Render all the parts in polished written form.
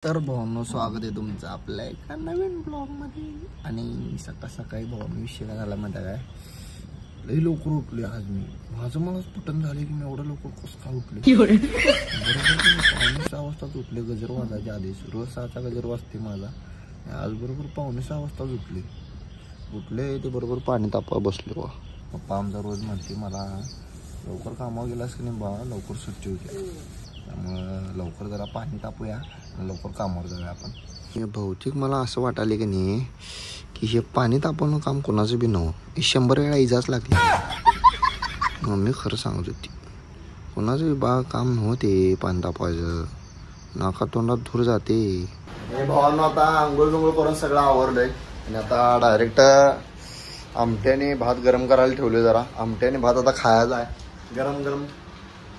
तर भावांनो, स्वागत आहे तुमचं आपल्या एका नवीन ब्लॉगमध्ये. आणि सकाळी भावांनो विषय काय झाला माहिती काय, लई लवकर उठले आज मी. माझं मलाच पटन झाले की मी एवढं लवकर कसं काय उठले. बरोबर 5:45 वाजताच उठले, गजर वाजायच्या आधीच. रोज 6चा गजर वाजते माझा. आज बरोबर 5:45 वाजताच उठले ते बरोबर पाणी तापवा बसले. पप्पा आमचा रोज म्हणते मला, लवकर कामावर गेलास की नाही बा, लवकर सुट्टी होते, त्यामुळं लवकर जरा पाणी तापूया, लवकर कामावर जाऊया आपण. हे बहुतेक मला असं वाटायला की नाही की हे पाणी तापवणं काम कोणाचं बी नव्हतं. हे 100 वेळा इजाच लागली. मम्मी खरं सांगत होती, कोणाचं बी बा काम नव्हते पाणी तापवायचं, नाका तोंडात धूर जाते. हे भावांनो आता आंघोळ बिंघोळ करून सगळं आवरलंय आणि आता डायरेक्ट आमट्याने भात गरम करायला ठेवले. जरा आमट्याने भात आता खायचा आहे. गरम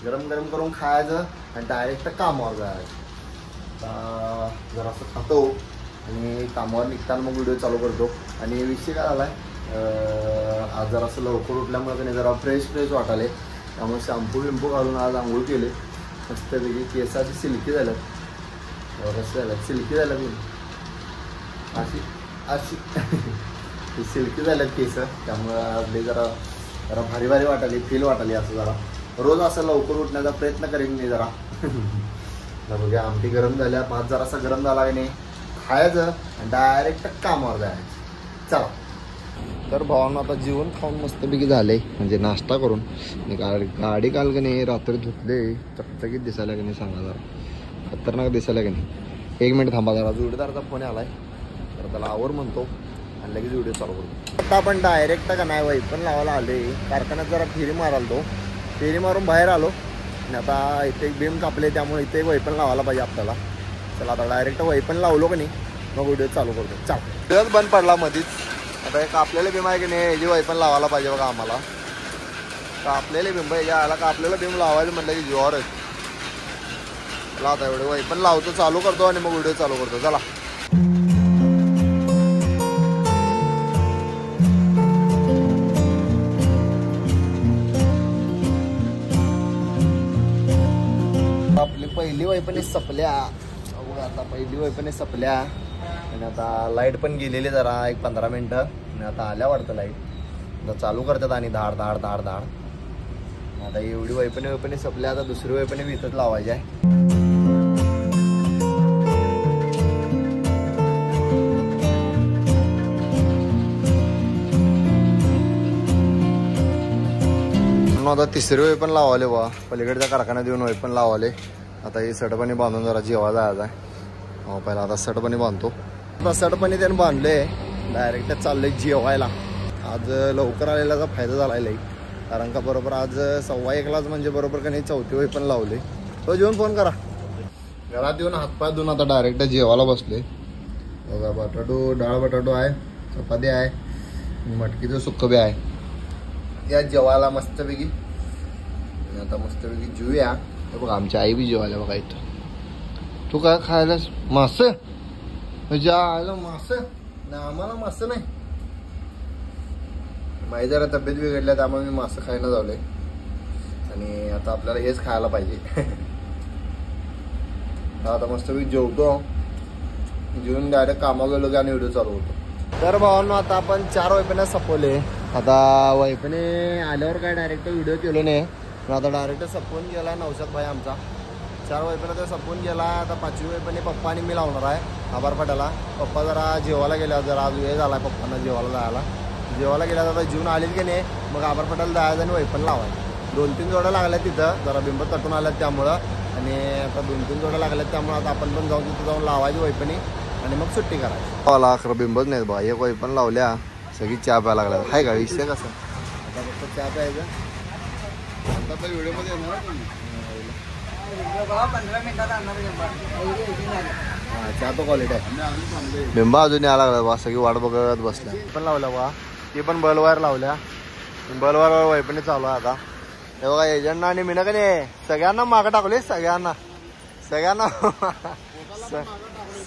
गरम करून खायचं आणि डायरेक्ट कामावर जायचं. जरासं खातो आणि कामावर निघताना मग व्हिडिओ चालू करतो. आणि विषय काय झाला आहे, आज जरासं लवकर उठल्यामुळे त्याने जरा फ्रेश वाटाले, त्यामुळे शॅम्पू बिंपू घालून आज आंघोळ केले. मस्तपैकी केसाची सिल्की झाल्यात. कसं झालं सिल्की झाल्यात मी अशी सिल्की झाल्यात केस, त्यामुळं आज जरा भारी वाटाली, फील वाटाली. असं जरा रोज असं लवकर उठण्याचा प्रयत्न करेन मी जरा. बघूया, आमटी गरम झाल्या, भात जरासा गरम झाला की नाही खायचं आणि डायरेक्ट कामावर जायचं. चला तर भावांना आता जेवण खाऊन मस्तपैकी झाले, म्हणजे नाश्ता करून गाडी काल की नाही रात्री धुतले, चकचकीत दिसायला की नाही सांगा, जरा खतरनाक दिसायला की नाही. 1 मिनिट थांबा, जरा जोडीदारचा फोन आलाय तर त्याला आवर म्हणतो आणि लगेच व्हिडिओ चालू करतो. आता आपण डायरेक्ट का नाही पण लावायला आले कारखान्यात, जरा फेरी मारायला तो फेरी मारून बाहेर आलो आणि आता इथे एक बीम कापले, त्यामुळे इथे एक वैपण लावायला पाहिजे आपल्याला. चला आता डायरेक्ट वैपण लावलो की नाही मग व्हिडिओ चालू करतो. चाल बंद पडला मधीच. आता एक कापलेले बीम आहे की नाही, याची वैपण लावायला पाहिजे बघा आम्हाला. कापलेले बिंब याच्या आला का आपल्याला बीम लावायचं म्हटलं की जीवावरच. चला आता एवढे वैपण लावतो, चालू करतो आणि मग व्हिडिओ चालू करतो. चला आपली पहिली वैपणी सपल्या. आता पहिली वैपणी सपल्या आणि आता लाईट पण गेलेली जरा एक 15 मिनटं आणि आता आल्या वाटतं लाईट. आता चालू करतात आणि धाड. आता एवढी वैपणी सपल्या. आता दुसरी वैपणी विकत लावायची आहे. आता तिसरी वैपण लावाले बा, पलीकडच्या कारखान्यात येऊन वैपण लावाले. आता ही सडपणी बांधून जरा जेवा जायचं आहे. पहिला आता सडपणी बांधतो. आता सडपणी त्यानं बांधले, डायरेक्ट चाललंय जेवायला. आज लवकर आलेल्याचा फायदा झाला आहे, कारण का बरोबर आज 1:15 म्हणजे बरोबर का नाही 4थी वैपण लावले. तो जेवण फोन करा. घरात येऊन हातपाय धुवून आता डायरेक्ट जेवायला बसले. बघा डाळ बटाटो आहे, चपाती आहे, मटकीचं सुक्क बी आहे. या जेवायला मस्तपैकी. आता मस्तपैकी जेवूया. बघा आमची आई बी जेवायला बघा इथं. तू काय खायला मास आलं मास नाही, आम्हाला मास नाही. माझी जरा तब्येत बिघडल्या, त्यामुळे मी मासं खायला जावले आणि आता आपल्याला हेच खायला पाहिजे. आता मस्तपैकी जेवतो, जेवून डायरेक्ट कामावर गेलो की आणि व्हिडिओ चालू होतो. तर भावांनो आता आपण 4 वैपण्या सपवले. आता वैपणे आल्यावर काय डायरेक्ट व्हिडिओ केलो नाही, पण आता डायरेक्ट सपवून गेला नौशाद भाई आमचा. 4 वैपण्या तर सपवून गेला. आता 5वी वैपणी पप्पा आणि मी लावणार आहे आभारपाट्याला. पप्पा जरा जेवायला गेल्या, जरा आज वेळ झाला पप्पांना जेवायला जायला. जेवायला गेल्या आता जेवून आलीच की नाही मग आभारपाट्याला जायचं आणि वैपण लावायचं. 2-3 जोड्या लागल्या तिथं, जरा बिंब तटून आल्यात त्यामुळं. आणि आता 2-3 जोड्या लागल्यात त्यामुळं आता आपण पण जाऊन तिथं जाऊन लावायची वैपणी आणि मग सुट्टी करायची. मला अकरा बिंबच नाहीत बा, एक वैपण लावल्या सगळी चहा प्यायला लागल्या. हाय का विषय कसं, आता फक्त चहा प्यायचं. आता तर व्हिडिओमध्ये येणार चहा तो क्वालिटी आहे. बिंबा अजून यायला लागला बा, सगळी वाट बघत बसल्या. पण लावल्या बा, ती पण बलवायर लावल्या. बलवायर वैपणी चालू आहे आता. हे बघा एजंटना आणि मी ना का नाही सगळ्यांना मागं टाकले,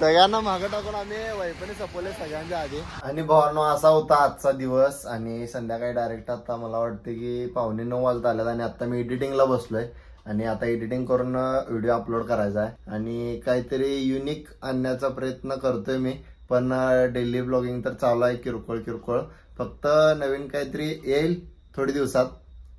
सगळ्यांना मागं टाकून आम्ही वैपणी सपवले सगळ्यांच्या आधी. आणि भावांनो असा होता आजचा दिवस. आणि संध्याकाळी डायरेक्ट आता मला वाटते की 8:45 वाजता आल्यात आणि आता मी एडिटिंगला बसलोय. आणि आता एडिटिंग करून व्हिडिओ अपलोड करायचा आहे आणि काहीतरी युनिक आणण्याचा प्रयत्न करतोय मी. पण डेली ब्लॉगिंग तर चालू आहे किरकोळ. फक्त नवीन काहीतरी येईल थोडी दिवसात.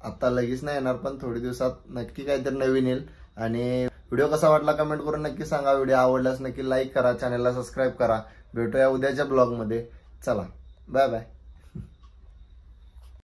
आता लगेच नाही येणार पण थोडी दिवसात नक्की काहीतरी नवीन येईल. आणि व्हिडिओ कसा वाटला कमेंट करून नक्की सांगा. व्हिडिओ आवडल्यास नक्की लाईक करा, चॅनलला सबस्क्राईब करा. भेटूया उद्याच्या ब्लॉगमध्ये. चला बाय बाय.